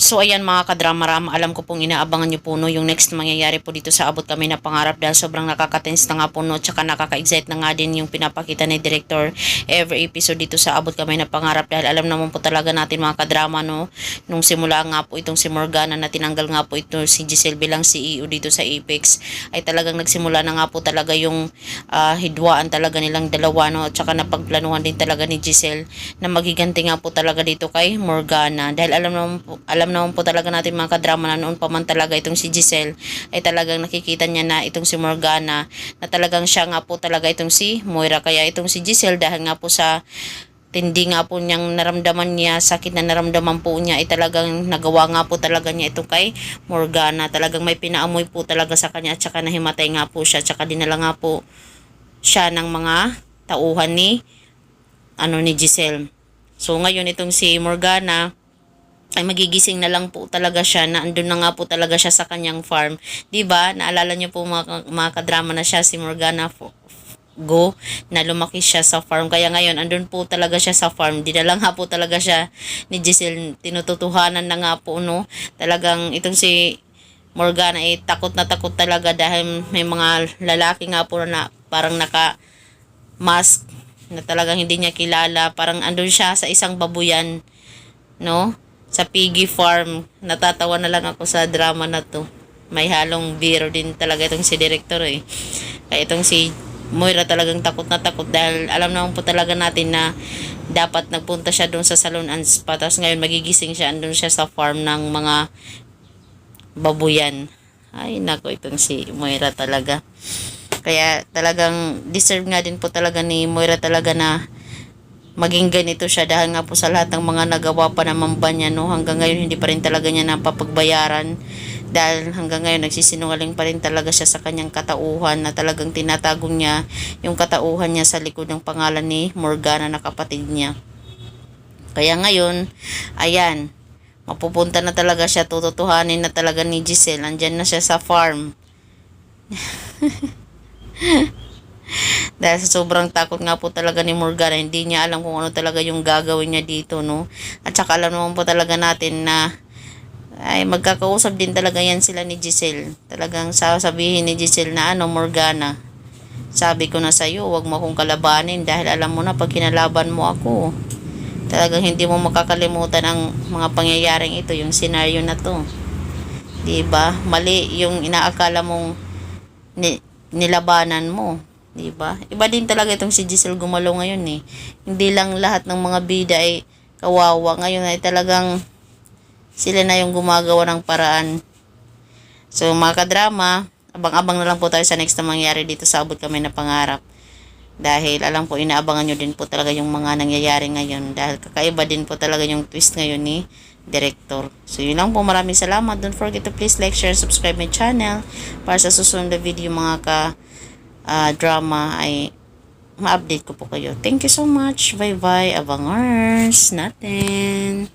So ayan mga kadrama-rama, alam ko pong inaabangan nyo po no, yung next mangyayari po dito sa Abot Kami na Pangarap dahil sobrang nakaka-tense na nga po no, tsaka nakaka-excite na nga din yung pinapakita ni Director every episode dito sa Abot Kami na Pangarap dahil alam naman po talaga natin mga kadrama no, nung simula nga po itong si Morgana na tinanggal nga po ito si Giselle bilang CEO dito sa Apex ay talagang nagsimula na nga po talaga yung hidwaan talaga nilang dalawa no, at tsaka napagplanuhan din talaga ni Giselle na magiganti nga po talaga dito kay Morgana dahil alam naman po talaga natin mga kadrama na noon pa man talaga itong si Giselle ay talagang nakikita niya na itong si Morgana na talagang siya nga po talaga itong si Moira, kaya itong si Giselle dahil nga po sa tindi nga po niyang naramdaman niya, sakit na naramdaman po niya ay talagang nagawa nga po talaga niya ito kay Morgana, talagang may pinaamoy po talaga sa kanya at saka nahimatay nga po siya, at saka dinala nga po siya ng mga tauhan ni Giselle. So ngayon itong si Morgana ay magigising na lang po talaga siya na andun na nga po talaga siya sa kanyang farm. 'Di ba? Naalala niyo po mga kadrama na siya si Morgana Go na lumaki siya sa farm. Kaya ngayon andun po talaga siya sa farm. Dinala nga po talaga siya ni Giselle. Tinututuhanan na nga po no. Talagang itong si Morgana ay takot na takot talaga dahil may mga lalaki nga po na parang naka mask na talagang hindi niya kilala. Parang andun siya sa isang babuyan no, sa piggy farm. Natatawa na lang ako sa drama na to. May halong biro din talaga itong si Director eh. Kaya itong si Moira talagang takot na takot dahil alam naman po talaga natin na dapat nagpunta siya doon sa salon and spa. Tapos ngayon magigising siya, andun siya sa farm ng mga babuyan. Ay nako, itong si Moira talaga. Kaya talagang deserve nga din po talaga ni Moira talaga na maging ganito siya dahil nga po sa lahat ng mga nagawa pa naman ba niya no, hanggang ngayon hindi pa rin talaga niya napapagbayaran dahil hanggang ngayon nagsisinungaling pa rin talaga siya sa kanyang katauhan na talagang tinatagong niya yung katauhan niya sa likod ng pangalan ni Morgana na kapatid niya. Kaya ngayon ayan, mapupunta na talaga siya, tututuhanin na talaga ni Giselle, andyan na siya sa farm. Dahil sa sobrang takot nga po talaga ni Morgana, hindi niya alam kung ano talaga yung gagawin niya dito, no? At saka alam naman po talaga natin na ay magkakausap din talaga yan sila ni Giselle. Talagang sasabihin ni Giselle na Morgana, sabi ko na sa'yo, wag mo akong kalabanin dahil alam mo na pag kinalaban mo ako, talagang hindi mo makakalimutan ang mga pangyayaring ito, yung senaryo na to. Diba? Mali yung inaakala mong nilabanan mo. Diba? Iba din talaga itong si Giselle gumalaw ngayon eh. Hindi lang lahat ng mga bida ay kawawa. Ngayon ay talagang sila na yung gumagawa ng paraan. So mga kadrama, abang-abang na lang po tayo sa next na mangyari dito sa Abot Kami na Pangarap. Dahil alam po inaabangan nyo din po talaga yung mga nangyayari ngayon. Dahil kakaiba din po talaga yung twist ngayon ni Director. So yun lang po, maraming salamat. Don't forget to please like, share, subscribe my channel para sa susunod na video mga drama ay ma-update ko po kayo. Thank you so much. Bye bye. Abangers natin.